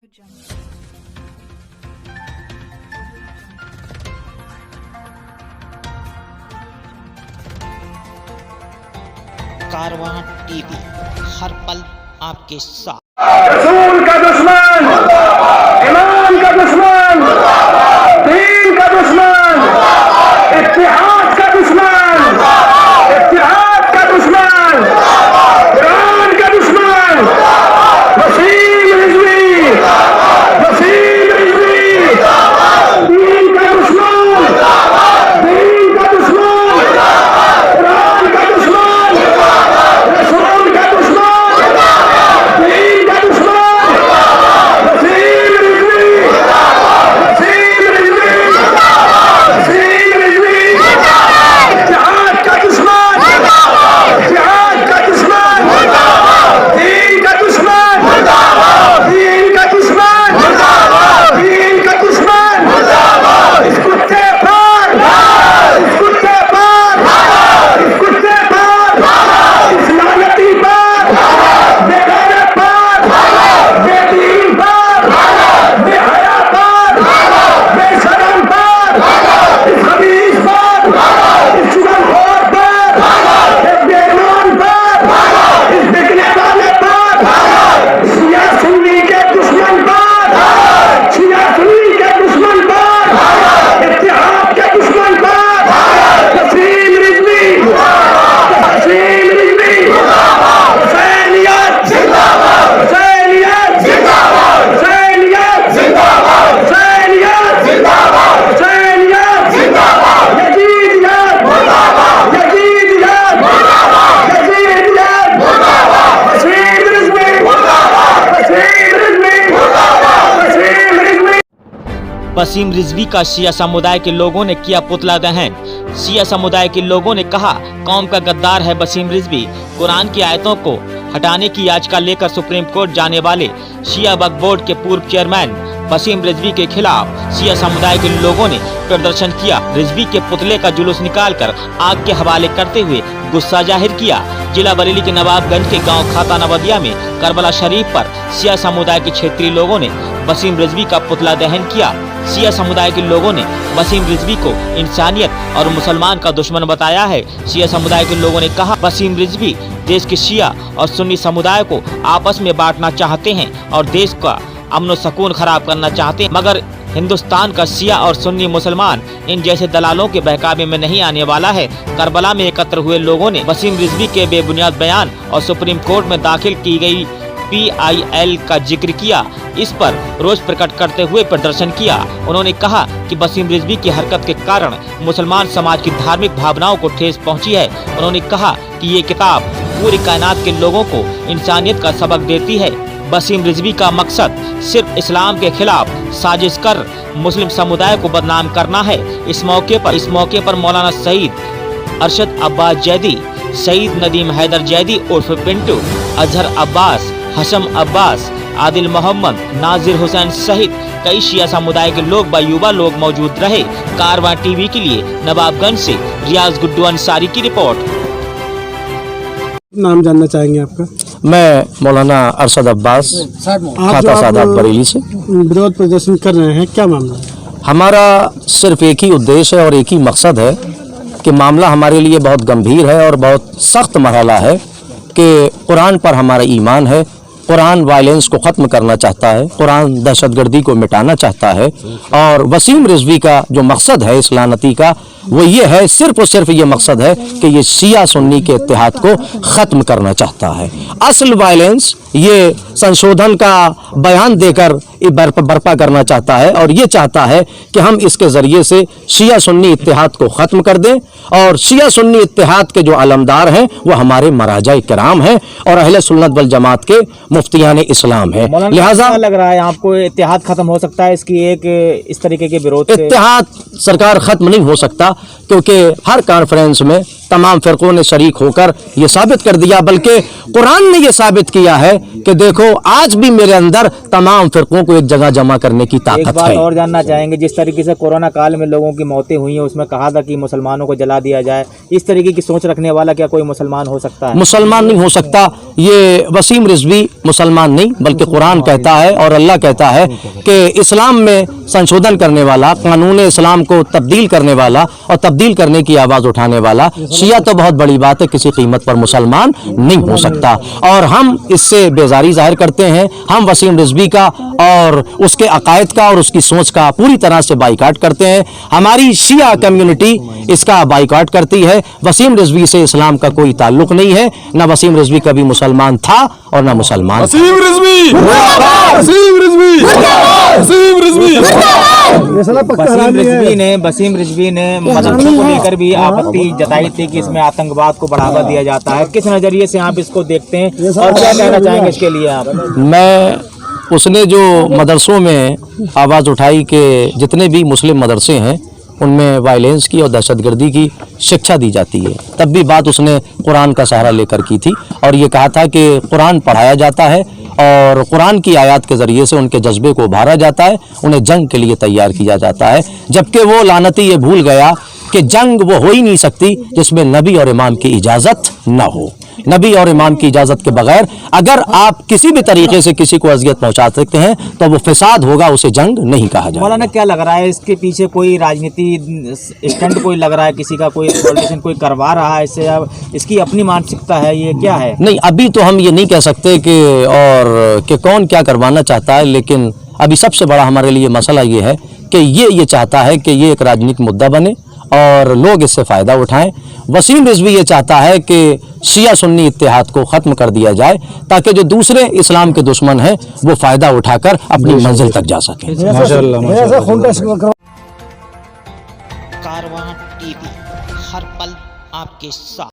कारवां TV हर पल आपके साथ। रसूल का दुश्मन, ईमान का दुश्मन, दीन का दुश्मन, इत्तिहाद का दुश्मन, इत्तिहाद का दुश्मन, कुरान का दुश्मन, वसीम रिजवी, वसीम रिजवी, दीन का दुश्मन, दीन का दुश्मन, कुरान का दुश्मन, रसूल का दुश्मन, दीन का दुश्मन, वसीम रिजवी, वसीम रिजवी, वसीम रिजवी, इत्तिहाद का दुश्मन, इत्तिहाद का दुश्मन, दीन का दुश्मन, दीन का दुश्मन, दीन का दुश्मन, इस कुत्ते पर, इस कुत्ते पर, इस कुत्ते पर, इस लानती पर, बेगाने पर, बेदीन पर, बेहया पर, बेशरम पर, इस खबीस पर, इस चुगलखोर पर, इस बेईमान पर, इस बिकने वाले पर, शिया सुन्नी के दुश्मन पर, शिया सुन्नी के दुश्मन पर, इत्तिहाद के दुश्मन पर, वसीम रिजवी, वसीम रिजवी, हुसैनियत जिंदाबाद, हुसैनियत जिंदाबाद, हुसैनियत जिंदाबाद, हुसैनियत जिंदाबाद, हुसैनियत जिंदाबाद, यजीदियत मुर्दाबाद, यजीदियत मुर्दाबाद, यजीदियत मुर्दाबाद, वसीम रिजवी मुर्दाबाद, वसीम रिजवी मुर्दाबाद, वसीम रिजवी। वसीम रिजवी का शिया समुदाय के लोगों ने किया पुतला दहन। शिया समुदाय के लोगों ने कहा कौम का गद्दार है वसीम रिजवी। कुरान की आयतों को हटाने की याचिका लेकर सुप्रीम कोर्ट जाने वाले शिया वक्फ बोर्ड के पूर्व चेयरमैन वसीम रिजवी के खिलाफ शिया समुदाय के लोगों ने प्रदर्शन किया। रिजवी के पुतले का जुलूस निकालकर आग के हवाले करते हुए गुस्सा जाहिर किया। जिला बरेली के नवाबगंज के गांव खाता नवदिया में करबला शरीफ पर शिया समुदाय के क्षेत्रीय लोगों ने वसीम रिजवी का पुतला दहन किया। शिया समुदाय के लोगों ने वसीम रिजवी को इंसानियत और मुसलमान का दुश्मन बताया है। शिया समुदाय के लोगों ने कहा वसीम रिजवी देश के शिया और सुन्नी समुदाय को आपस में बांटना चाहते हैं और देश का अमन सुकून खराब करना चाहते हैं, मगर हिंदुस्तान का शिया और सुन्नी मुसलमान इन जैसे दलालों के बहकावे में नहीं आने वाला है। करबला में एकत्र हुए लोगों ने वसीम रिजवी के बेबुनियाद बयान और सुप्रीम कोर्ट में दाखिल की गई PIL का जिक्र किया। इस पर रोष प्रकट करते हुए प्रदर्शन किया। उन्होंने कहा कि वसीम रिजवी की हरकत के कारण मुसलमान समाज की धार्मिक भावनाओं को ठेस पहुंची है। उन्होंने कहा कि ये किताब पूरी कायनात के लोगों को इंसानियत का सबक देती है। वसीम रिजवी का मकसद सिर्फ इस्लाम के खिलाफ साजिश कर मुस्लिम समुदाय को बदनाम करना है। इस मौके पर मौलाना सईद अरशद अब्बास जैदी, सईद नदीम हैदर जैदी उर्फ पिंटू, अजहर अब्बास, हशम अब्बास, आदिल मोहम्मद, नाजिर हुसैन सहित कई शिया समुदाय के लोग व युवा लोग मौजूद रहे। कारवां टीवी के लिए नवाबगंज से रियाज गुड्डू अंसारी की रिपोर्ट। नाम जानना चाहेंगे आपका? मैं मौलाना अरशद अब्बास, खाता सादात बरेली से। विरोध प्रदर्शन कर रहे हैं, क्या मामला है? हमारा सिर्फ एक ही उद्देश्य है और एक ही मकसद है कि मामला हमारे लिए बहुत गंभीर है और बहुत सख्त मरहला है कि कुरान पर हमारा ईमान है। कुरान वायलेंस को ख़त्म करना चाहता है, कुरान दहशतगर्दी को मिटाना चाहता है और वसीम रिजवी का जो मकसद है इस लानती का वो ये है, सिर्फ और सिर्फ ये मकसद है कि ये शिया सुन्नी के इत्तेहाद को ख़त्म करना चाहता है। असल वायलेंस ये संशोधन का बयान देकर बर्पा करना चाहता है और ये चाहता है कि हम इसके ज़रिए से शिया सुन्नी इत्तेहाद को ख़त्म कर दें और शिया सुन्नी इत्तेहाद के जो अलमदार हैं वो हमारे मराजा किराम हैं और अहले सुन्नत वल जमात के मुफ्तियान इस्लाम है। लिहाजा लग रहा है आपको इत्तेहाद खत्म हो सकता है इसकी एक इस तरीके के विरोध से? इत्तेहाद सरकार खत्म नहीं हो सकता क्योंकि हर कॉन्फ्रेंस में तमाम फिरकों ने शरीक होकर ये साबित कर दिया, बल्कि कुरान ने ये साबित किया है कि देखो आज भी मेरे अंदर तमाम फिरकों को एक जगह जमा करने की एक ताकत बात है। और जानना चाहेंगे, जिस तरीके से कोरोना काल में लोगों की मौतें हुई हैं उसमें कहा था कि मुसलमानों को जला दिया जाए, इस तरीके की सोच रखने वाला क्या कोई मुसलमान हो सकता है? मुसलमान नहीं हो सकता। ये वसीम रिजवी मुसलमान नहीं, बल्कि कुरान कहता है और अल्लाह कहता है कि इस्लाम में संशोधन करने वाला, कानून इस्लाम को तब्दील करने वाला और तब्दील करने की आवाज़ उठाने वाला शिया तो बहुत बड़ी बात है, किसी कीमत पर मुसलमान नहीं हो सकता। और हम इससे बेजारी जाहिर करते हैं। हम वसीम रिजवी का और उसके अकायद का और उसकी सोच का पूरी तरह से बाइकाट करते हैं। हमारी शिया कम्युनिटी इसका बाइकाट करती है। वसीम रिजवी से इस्लाम का कोई ताल्लुक नहीं है, ना वसीम रिजवी कभी मुसलमान था और ना मुसलमान। वसीम रिजवी ने मदरसों को लेकर भी आपत्ति जताई थी कि इसमें आतंकवाद को बढ़ावा दिया जाता है। किस नजरिए से आप इसको देखते हैं और क्या कहना चाहेंगे इसके लिए आप? उसने जो मदरसों में आवाज़ उठाई कि जितने भी मुस्लिम मदरसे हैं उनमें वायलेंस की और दहशतगर्दी की शिक्षा दी जाती है, तब भी बात उसने कुरान का सहारा लेकर की थी और ये कहा था कि कुरान पढ़ाया जाता है और कुरान की आयत के ज़रिए से उनके जज्बे को उभारा जाता है, उन्हें जंग के लिए तैयार किया जाता है। जबकि वो लानती ये भूल गया कि जंग वो हो ही नहीं सकती जिसमें नबी और इमाम की इजाज़त न हो। नबी और इमाम की इजाज़त के बगैर अगर आप किसी भी तरीके से किसी को अजियत पहुंचा सकते हैं तो वो फिसाद होगा, उसे जंग नहीं कहा जाएगा। मौलाना क्या लग रहा है इसके पीछे कोई राजनीति स्टंट कोई लग रहा है, किसी का कोई पॉलिटिशियन कोई करवा रहा है इससे, अब इसकी अपनी मानसिकता है, ये क्या है? नहीं, अभी तो हम ये नहीं कह सकते कि कौन क्या करवाना चाहता है, लेकिन अभी सबसे बड़ा हमारे लिए मसला ये है कि ये चाहता है कि ये एक राजनीतिक मुद्दा बने और लोग इससे फ़ायदा उठाएं। वसीम रिजवी ये चाहता है कि शिया सुन्नी इत्तेहाद को ख़त्म कर दिया जाए ताकि जो दूसरे इस्लाम के दुश्मन हैं वो फ़ायदा उठाकर अपनी मंजिल तक जा सकें। कारवां टीवी, हर पल आपके साथ।